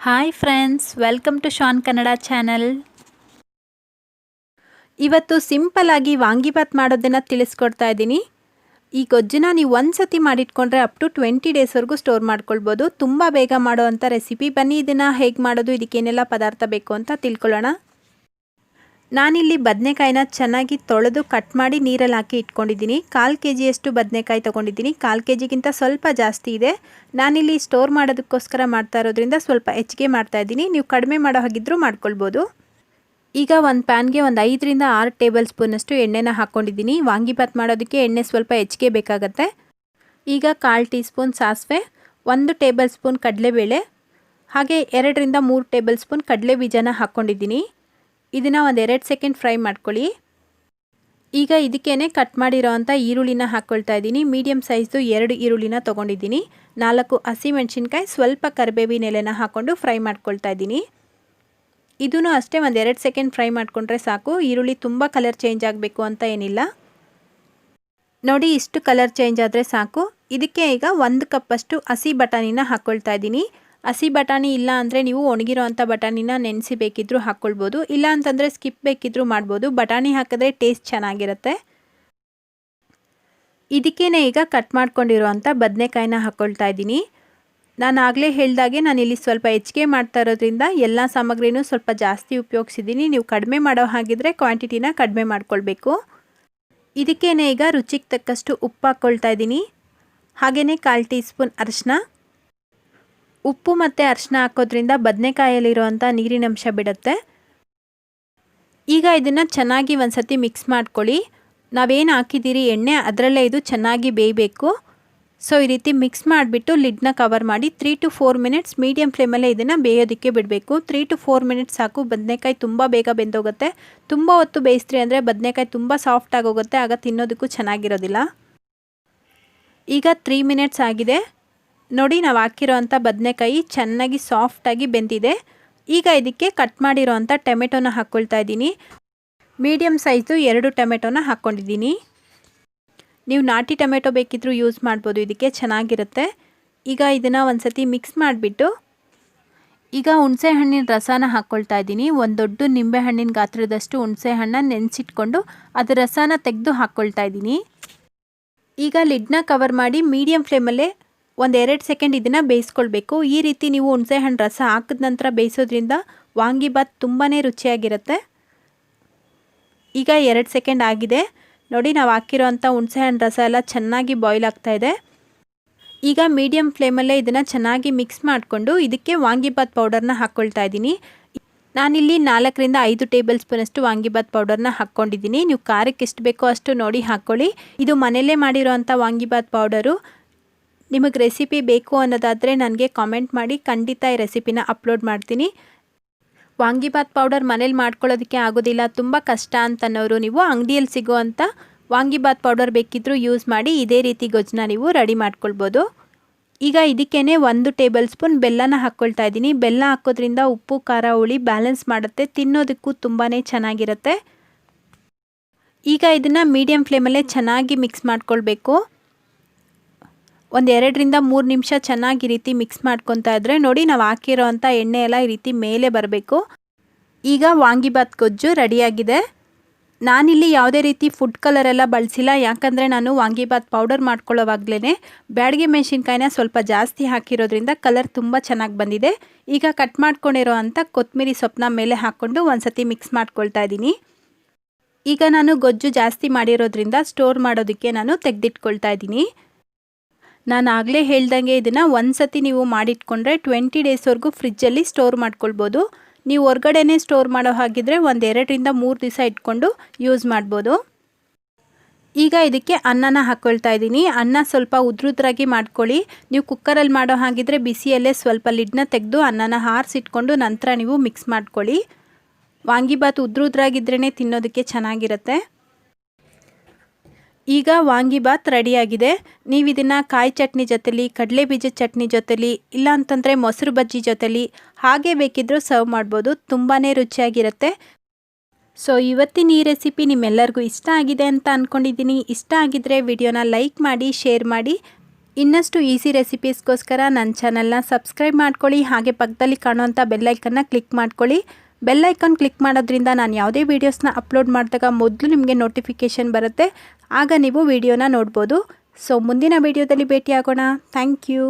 Hi friends, welcome to Shan Kannada channel. ಇವತ್ತು simple ಆಗಿ ವಾಂಗಿಬಾತ್ ಮಾಡೋದನ್ನು ತಿಳಿಸ್ಕೊಡ್ತಾ ಇದ್ದೀನಿ. ಈ ಗೊಜ್ಜನ್ನ ನೀವು ಒಂದು ಸತಿ ಮಾಡಿಟ್ಕೊಂಡ್ರೆ ಅಪ್ ಟು 20 ಡೇಸ್ವರೆಗೂ ಸ್ಟೋರ್ ಮಾಡ್ಕೊಳ್ಬೋದು. ತುಂಬ ಬೇಗ ಮಾಡೋ ಅಂಥ ರೆಸಿಪಿ. ಬನ್ನಿ ಇದನ್ನು ಹೇಗೆ ಮಾಡೋದು, ಇದಕ್ಕೇನೆಲ್ಲ ಪದಾರ್ಥ ಬೇಕು ಅಂತ ತಿಳ್ಕೊಳ್ಳೋಣ. ನಾನಿಲ್ಲಿ ಬದನೆಕಾಯಿನ ಚೆನ್ನಾಗಿ ತೊಳೆದು ಕಟ್ ಮಾಡಿ ನೀರಲ್ಲಿ ಹಾಕಿ ಇಟ್ಕೊಂಡಿದ್ದೀನಿ. 1/4 kg ಬದನೆಕಾಯಿ ತೊಗೊಂಡಿದ್ದೀನಿ. 1/4 kgಗಿಂತ ಸ್ವಲ್ಪ ಜಾಸ್ತಿ ಇದೆ. ನಾನಿಲ್ಲಿ ಸ್ಟೋರ್ ಮಾಡೋದಕ್ಕೋಸ್ಕರ ಮಾಡ್ತಾ ಇರೋದ್ರಿಂದ ಸ್ವಲ್ಪ ಹೆಚ್ಚಿಗೆ ಮಾಡ್ತಾಯಿದ್ದೀನಿ. ನೀವು ಕಡಿಮೆ ಮಾಡೋ ಹಾಗಿದ್ರೂ ಮಾಡ್ಕೊಳ್ಬೋದು. ಈಗ ಒಂದು ಪ್ಯಾನ್ಗೆ ಒಂದು 5 ರಿಂದ 6 ಟೇಬಲ್ ಸ್ಪೂನಷ್ಟು ಎಣ್ಣೆನ ಹಾಕ್ಕೊಂಡಿದ್ದೀನಿ. ವಾಂಗಿಬಾತ್ ಮಾಡೋದಕ್ಕೆ ಎಣ್ಣೆ ಸ್ವಲ್ಪ ಹೆಚ್ಚಿಗೆ ಬೇಕಾಗತ್ತೆ. ಈಗ 1/4 ಟೀ ಸ್ಪೂನ್ ಸಾಸಿವೆ, 1 ಟೇಬಲ್ ಸ್ಪೂನ್ ಕಡಲೆಬೇಳೆ, ಹಾಗೆ 2 ರಿಂದ 3 ಟೇಬಲ್ ಸ್ಪೂನ್ ಕಡಲೆ ಬೀಜನ ಹಾಕ್ಕೊಂಡಿದ್ದೀನಿ. ಇದನ್ನು ಒಂದು 2 ಸೆಕೆಂಡ್ ಫ್ರೈ ಮಾಡ್ಕೊಳ್ಳಿ. ಈಗ ಇದಕ್ಕೇನೆ ಕಟ್ ಮಾಡಿರೋ ಅಂಥ ಈರುಳ್ಳಿನ ಹಾಕ್ಕೊಳ್ತಾ ಇದ್ದೀನಿ. ಮೀಡಿಯಮ್ ಸೈಜ್ದು 2 ಈರುಳ್ಳಿನ ತೊಗೊಂಡಿದ್ದೀನಿ. 4 ಹಸಿಮೆಣಸಿನ್ಕಾಯಿ, ಸ್ವಲ್ಪ ಕರಿಬೇವಿನ ಎಲೆನ ಹಾಕ್ಕೊಂಡು ಫ್ರೈ ಮಾಡ್ಕೊಳ್ತಾ ಇದ್ದೀನಿ. ಇದೂ ಅಷ್ಟೇ ಒಂದು 2 ಸೆಕೆಂಡ್ ಫ್ರೈ ಮಾಡಿಕೊಂಡ್ರೆ ಸಾಕು. ಈರುಳ್ಳಿ ತುಂಬ ಕಲರ್ ಚೇಂಜ್ ಆಗಬೇಕು ಅಂತ ಏನಿಲ್ಲ. ನೋಡಿ, ಇಷ್ಟು ಕಲರ್ ಚೇಂಜ್ ಆದರೆ ಸಾಕು. ಇದಕ್ಕೆ ಈಗ 1 ಕಪ್ಪಷ್ಟು ಹಸಿ ಬಟಾಣಿನ ಹಾಕ್ಕೊಳ್ತಾ ಇದ್ದೀನಿ. ಹಸಿ ಬಟಾಣಿ ಇಲ್ಲ ಅಂದರೆ ನೀವು ಒಣಗಿರೋ ಅಂಥ ಬಟಾಣಿನ ನೆನೆಸಿ ಬೇಕಿದ್ದರೂ ಹಾಕ್ಕೊಳ್ಬೋದು. ಇಲ್ಲ ಅಂತಂದರೆ ಸ್ಕಿಪ್ ಬೇಕಿದ್ದರೂ ಮಾಡ್ಬೋದು. ಬಟಾಣಿ ಹಾಕಿದ್ರೆ ಟೇಸ್ಟ್ ಚೆನ್ನಾಗಿರುತ್ತೆ. ಇದಕ್ಕೇನೆ ಈಗ ಕಟ್ ಮಾಡ್ಕೊಂಡಿರೋ ಅಂಥ ಬದನೆಕಾಯಿನ ಹಾಕ್ಕೊಳ್ತಾ ಇದ್ದೀನಿ. ನಾನು ಆಗಲೇ ಹೇಳಿದಾಗೆ ನಾನಿಲ್ಲಿ ಸ್ವಲ್ಪ ಹೆಚ್ಚಿಗೆ ಮಾಡ್ತಾ ಇರೋದ್ರಿಂದ ಎಲ್ಲ ಸಾಮಗ್ರಿನೂ ಸ್ವಲ್ಪ ಜಾಸ್ತಿ ಉಪಯೋಗಿಸಿದ್ದೀನಿ. ನೀವು ಕಡಿಮೆ ಮಾಡೋ ಹಾಗಿದ್ರೆ ಕ್ವಾಂಟಿಟಿನ ಕಡಿಮೆ ಮಾಡ್ಕೊಳ್ಬೇಕು. ಇದಕ್ಕೇನೆ ಈಗ ರುಚಿಗೆ ತಕ್ಕಷ್ಟು ಉಪ್ಪು ಹಾಕ್ಕೊಳ್ತಾ ಇದ್ದೀನಿ. ಹಾಗೆಯೇ 1/4 ಟೀ ಸ್ಪೂನ್ ಅರಿಶಿನ. ಉಪ್ಪು ಮತ್ತು ಅರಿಶಿನ ಹಾಕೋದ್ರಿಂದ ಬದನೆಕಾಯಲ್ಲಿರುವಂಥ ನೀರಿನಂಶ ಬಿಡುತ್ತೆ. ಈಗ ಇದನ್ನು ಚೆನ್ನಾಗಿ ಒಂದು ಸತಿ ಮಿಕ್ಸ್ ಮಾಡ್ಕೊಳ್ಳಿ. ನಾವೇನು ಹಾಕಿದ್ದೀರಿ ಎಣ್ಣೆ, ಅದರಲ್ಲೇ ಇದು ಚೆನ್ನಾಗಿ ಬೇಯಬೇಕು. ಸೊ ಈ ರೀತಿ ಮಿಕ್ಸ್ ಮಾಡಿಬಿಟ್ಟು ಲಿಡ್ನ ಕವರ್ ಮಾಡಿ 3 to 4 ಮಿನಿಟ್ಸ್ ಮೀಡಿಯಮ್ ಫ್ಲೇಮಲ್ಲೇ ಇದನ್ನು ಬೇಯೋದಕ್ಕೆ ಬಿಡಬೇಕು. 3 to 4 ಮಿನಿಟ್ಸ್ ಸಾಕು. ಬದನೆಕಾಯಿ ತುಂಬ ಬೇಗ ಬೆಂದೋಗುತ್ತೆ. ತುಂಬ ಹೊತ್ತು ಬೇಯಿಸ್ತ್ರಿ ಅಂದರೆ ಬದನೆಕಾಯಿ ತುಂಬ ಸಾಫ್ಟ್ ಆಗೋಗುತ್ತೆ, ಆಗ ತಿನ್ನೋದಕ್ಕೂ ಚೆನ್ನಾಗಿರೋದಿಲ್ಲ. ಈಗ 3 ಮಿನಿಟ್ಸ್ ಆಗಿದೆ. ನೋಡಿ, ನಾವು ಹಾಕಿರೋ ಅಂಥ ಬದನೆಕಾಯಿ ಚೆನ್ನಾಗಿ ಸಾಫ್ಟಾಗಿ ಬೆಂದಿದೆ. ಈಗ ಇದಕ್ಕೆ ಕಟ್ ಮಾಡಿರೋ ಅಂಥ ಟೊಮೆಟೊನ ಹಾಕ್ಕೊಳ್ತಾ ಇದ್ದೀನಿ. ಮೀಡಿಯಮ್ ಸೈಜು 2 ಟೊಮೆಟೊನ ಹಾಕ್ಕೊಂಡಿದ್ದೀನಿ. ನೀವು ನಾಟಿ ಟೊಮೆಟೊ ಬೇಕಿದ್ದರೂ ಯೂಸ್ ಮಾಡ್ಬೋದು, ಇದಕ್ಕೆ ಚೆನ್ನಾಗಿರುತ್ತೆ. ಈಗ ಇದನ್ನು ಒಂದು ಸತಿ ಮಿಕ್ಸ್ ಮಾಡಿಬಿಟ್ಟು ಈಗ ಹುಣಸೆ ಹಣ್ಣಿನ ರಸನ ಹಾಕ್ಕೊಳ್ತಾ ಇದ್ದೀನಿ. ಒಂದು ದೊಡ್ಡ ನಿಂಬೆ ಹಣ್ಣಿನ ಗಾತ್ರದಷ್ಟು ಹುಣಸೆ ಹಣ್ಣನ್ನು ನೆನೆಸಿಟ್ಕೊಂಡು ಅದರ ರಸನ ತೆಗೆದು ಹಾಕ್ಕೊಳ್ತಾ ಇದ್ದೀನಿ. ಈಗ ಲಿಡ್ನ ಕವರ್ ಮಾಡಿ ಮೀಡಿಯಮ್ ಫ್ಲೇಮಲ್ಲೇ ಒಂದು 2 ಸೆಕೆಂಡ್ ಇದನ್ನು ಬೇಯಿಸ್ಕೊಳ್ಬೇಕು. ಈ ರೀತಿ ನೀವು ಹುಣಸೆ ಹಣ್ಣು ರಸ ಹಾಕಿದ ನಂತರ ಬೇಯಿಸೋದ್ರಿಂದ ವಾಂಗಿಬಾತ್ ತುಂಬಾ ರುಚಿಯಾಗಿರುತ್ತೆ. ಈಗ 2 ಸೆಕೆಂಡ್ ಆಗಿದೆ. ನೋಡಿ, ನಾವು ಹಾಕಿರೋ ಅಂಥ ಹುಣಸೆ ಹಣ್ಣು ರಸ ಎಲ್ಲ ಚೆನ್ನಾಗಿ ಬಾಯ್ಲ್ ಆಗ್ತಾಯಿದೆ. ಈಗ ಮೀಡಿಯಮ್ ಫ್ಲೇಮಲ್ಲೇ ಇದನ್ನು ಚೆನ್ನಾಗಿ ಮಿಕ್ಸ್ ಮಾಡಿಕೊಂಡು ಇದಕ್ಕೆ ವಾಂಗಿಬಾತ್ ಪೌಡರ್ನ ಹಾಕ್ಕೊಳ್ತಾ ಇದ್ದೀನಿ. ನಾನಿಲ್ಲಿ 4 ರಿಂದ 5 ಟೇಬಲ್ ಸ್ಪೂನಷ್ಟು ವಾಂಗಿಬಾತ್ ಪೌಡರ್ನ ಹಾಕ್ಕೊಂಡಿದ್ದೀನಿ. ನೀವು ಖಾರಕ್ಕೆ ಎಷ್ಟು ಬೇಕೋ ಅಷ್ಟು ನೋಡಿ ಹಾಕ್ಕೊಳ್ಳಿ. ಇದು ಮನೆಯಲ್ಲೇ ಮಾಡಿರೋ ಅಂಥ ವಾಂಗಿಬಾತ್ ಪೌಡರು. ನಿಮಗೆ ರೆಸಿಪಿ ಬೇಕು ಅನ್ನೋದಾದರೆ ನನಗೆ ಕಾಮೆಂಟ್ ಮಾಡಿ, ಖಂಡಿತ ಈ ರೆಸಿಪಿನ ಅಪ್ಲೋಡ್ ಮಾಡ್ತೀನಿ. ವಾಂಗಿಬಾತ್ ಪೌಡರ್ ಮನೇಲಿ ಮಾಡ್ಕೊಳ್ಳೋದಕ್ಕೆ ಆಗೋದಿಲ್ಲ, ತುಂಬ ಕಷ್ಟ ಅಂತನ್ನೋರು ನೀವು ಅಂಗಡಿಯಲ್ಲಿ ಸಿಗೋ ಅಂಥ ವಾಂಗಿಬಾತ್ ಪೌಡರ್ ಬೇಕಿದ್ದರೂ ಯೂಸ್ ಮಾಡಿ ಇದೇ ರೀತಿ ಗೊಜ್ಜನ್ನ ನೀವು ರೆಡಿ ಮಾಡ್ಕೊಳ್ಬೋದು. ಈಗ ಇದಕ್ಕೇ 1 ಟೇಬಲ್ ಸ್ಪೂನ್ ಬೆಲ್ಲನ ಹಾಕ್ಕೊಳ್ತಾ ಇದ್ದೀನಿ. ಬೆಲ್ಲ ಹಾಕೋದ್ರಿಂದ ಉಪ್ಪು ಖಾರ ಹುಳಿ ಬ್ಯಾಲೆನ್ಸ್ ಮಾಡುತ್ತೆ, ತಿನ್ನೋದಕ್ಕೂ ತುಂಬಾ ಚೆನ್ನಾಗಿರುತ್ತೆ. ಈಗ ಇದನ್ನು ಮೀಡಿಯಮ್ ಫ್ಲೇಮಲ್ಲೇ ಚೆನ್ನಾಗಿ ಮಿಕ್ಸ್ ಮಾಡ್ಕೊಳ್ಬೇಕು. ಒಂದು 2 ರಿಂದ 3 ನಿಮಿಷ ಚೆನ್ನಾಗಿ ಈ ರೀತಿ ಮಿಕ್ಸ್ ಮಾಡ್ಕೊತಾ ಇದ್ದರೆ ನೋಡಿ, ನಾವು ಹಾಕಿರೋ ಅಂಥ ಎಣ್ಣೆ ಎಲ್ಲ ಈ ರೀತಿ ಮೇಲೆ ಬರಬೇಕು. ಈಗ ವಾಂಗಿಬಾತ್ ಗೊಜ್ಜು ರೆಡಿಯಾಗಿದೆ. ನಾನಿಲ್ಲಿ ಯಾವುದೇ ರೀತಿ ಫುಡ್ ಕಲರ್ ಎಲ್ಲ ಬಳಸಿಲ್ಲ, ಯಾಕಂದರೆ ನಾನು ವಾಂಗಿಬಾತ್ ಪೌಡರ್ ಮಾಡ್ಕೊಳ್ಳೋವಾಗಲೇ ಬ್ಯಾಡಗೆ ಮೆಣಸಿನ್ಕಾಯಿನ ಸ್ವಲ್ಪ ಜಾಸ್ತಿ ಹಾಕಿರೋದ್ರಿಂದ ಕಲರ್ ತುಂಬ ಚೆನ್ನಾಗಿ ಬಂದಿದೆ. ಈಗ ಕಟ್ ಮಾಡ್ಕೊಂಡಿರೋ ಅಂಥ ಕೊತ್ತಂಬರಿ ಸೊಪ್ಪನ್ನ ಮೇಲೆ ಹಾಕ್ಕೊಂಡು ಒಂದು ಸತಿ ಮಿಕ್ಸ್ ಮಾಡ್ಕೊಳ್ತಾ ಇದ್ದೀನಿ. ಈಗ ನಾನು ಗೊಜ್ಜು ಜಾಸ್ತಿ ಮಾಡಿರೋದ್ರಿಂದ ಸ್ಟೋರ್ ಮಾಡೋದಕ್ಕೆ ನಾನು ತೆಗೆದಿಟ್ಕೊಳ್ತಾ ಇದ್ದೀನಿ. ನಾನು ಆಗಲೇ ಹೇಳ್ದಂಗೆ ಇದನ್ನು ಒಂದು ಸತಿ ನೀವು ಮಾಡಿಟ್ಕೊಂಡ್ರೆ 20 ಡೇಸ್ವರೆಗೂ ಫ್ರಿಜ್ಜಲ್ಲಿ ಸ್ಟೋರ್ ಮಾಡ್ಕೊಳ್ಬೋದು. ನೀವು ಹೊರಗಡೆನೇ ಸ್ಟೋರ್ ಮಾಡೋ ಹಾಗಿದ್ರೆ ಒಂದು 2 ರಿಂದ 3 ದಿವಸ ಇಟ್ಕೊಂಡು ಯೂಸ್ ಮಾಡ್ಬೋದು. ಈಗ ಇದಕ್ಕೆ ಅನ್ನನ ಹಾಕ್ಕೊಳ್ತಾ ಇದ್ದೀನಿ. ಅನ್ನ ಸ್ವಲ್ಪ ಉದ್ರುದ್ರಾಗಿ ಮಾಡ್ಕೊಳ್ಳಿ. ನೀವು ಕುಕ್ಕರಲ್ಲಿ ಮಾಡೋ ಹಾಗಿದ್ರೆ ಬಿಸಿಯಲ್ಲೇ ಸ್ವಲ್ಪ ಲಿಡ್ನ ತೆಗೆದು ಅನ್ನನ ಆರಿಸಿಟ್ಕೊಂಡು ನಂತರ ನೀವು ಮಿಕ್ಸ್ ಮಾಡ್ಕೊಳ್ಳಿ. ವಾಂಗಿಬಾತ್ ಉದ್ರುದ್ರಾಗಿದ್ರೇ ತಿನ್ನೋದಕ್ಕೆ ಚೆನ್ನಾಗಿರುತ್ತೆ. ಈಗ ವಾಂಗಿಬಾತ್ ರೆಡಿಯಾಗಿದೆ. ನೀವು ಇದನ್ನು ಕಾಯಿ ಚಟ್ನಿ ಜೊತೆಲಿ, ಕಡಲೆ ಬೀಜದ ಚಟ್ನಿ ಜೊತೆಲಿ, ಇಲ್ಲ ಅಂತಂದರೆ ಮೊಸರು ಬಜ್ಜಿ ಜೊತೆಲಿ ಹಾಗೆ ಬೇಕಿದ್ದರೂ ಸರ್ವ್ ಮಾಡ್ಬೋದು. ತುಂಬಾ ರುಚಿಯಾಗಿರುತ್ತೆ. ಸೊ ಇವತ್ತಿನ ಈ ರೆಸಿಪಿ ನಿಮ್ಮೆಲ್ಲರಿಗೂ ಇಷ್ಟ ಆಗಿದೆ ಅಂತ ಅಂದ್ಕೊಂಡಿದ್ದೀನಿ. ಇಷ್ಟ ಆಗಿದ್ದರೆ ವಿಡಿಯೋನ ಲೈಕ್ ಮಾಡಿ, ಶೇರ್ ಮಾಡಿ. ಇನ್ನಷ್ಟು ಈಸಿ ರೆಸಿಪೀಸ್ಗೋಸ್ಕರ ನನ್ನ ಚಾನಲ್ನ ಸಬ್ಸ್ಕ್ರೈಬ್ ಮಾಡ್ಕೊಳ್ಳಿ. ಹಾಗೆ ಪಕ್ಕದಲ್ಲಿ ಕಾಣುವಂಥ ಬೆಲ್ಲೈಕನ್ನ ಕ್ಲಿಕ್ ಮಾಡ್ಕೊಳ್ಳಿ. ಬೆಲ್ಲೈಕನ್ ಕ್ಲಿಕ್ ಮಾಡೋದ್ರಿಂದ ನಾನು ಯಾವುದೇ ವೀಡಿಯೋಸ್ನ ಅಪ್ಲೋಡ್ ಮಾಡಿದಾಗ ಮೊದಲು ನಿಮಗೆ ನೋಟಿಫಿಕೇಷನ್ ಬರುತ್ತೆ. ಆಗ ನೀವು ವಿಡಿಯೋನ ನೋಡ್ಬೋದು. ಸೊ ಮುಂದಿನ ವಿಡಿಯೋದಲ್ಲಿ ಭೇಟಿಯಾಗೋಣ. Thank you.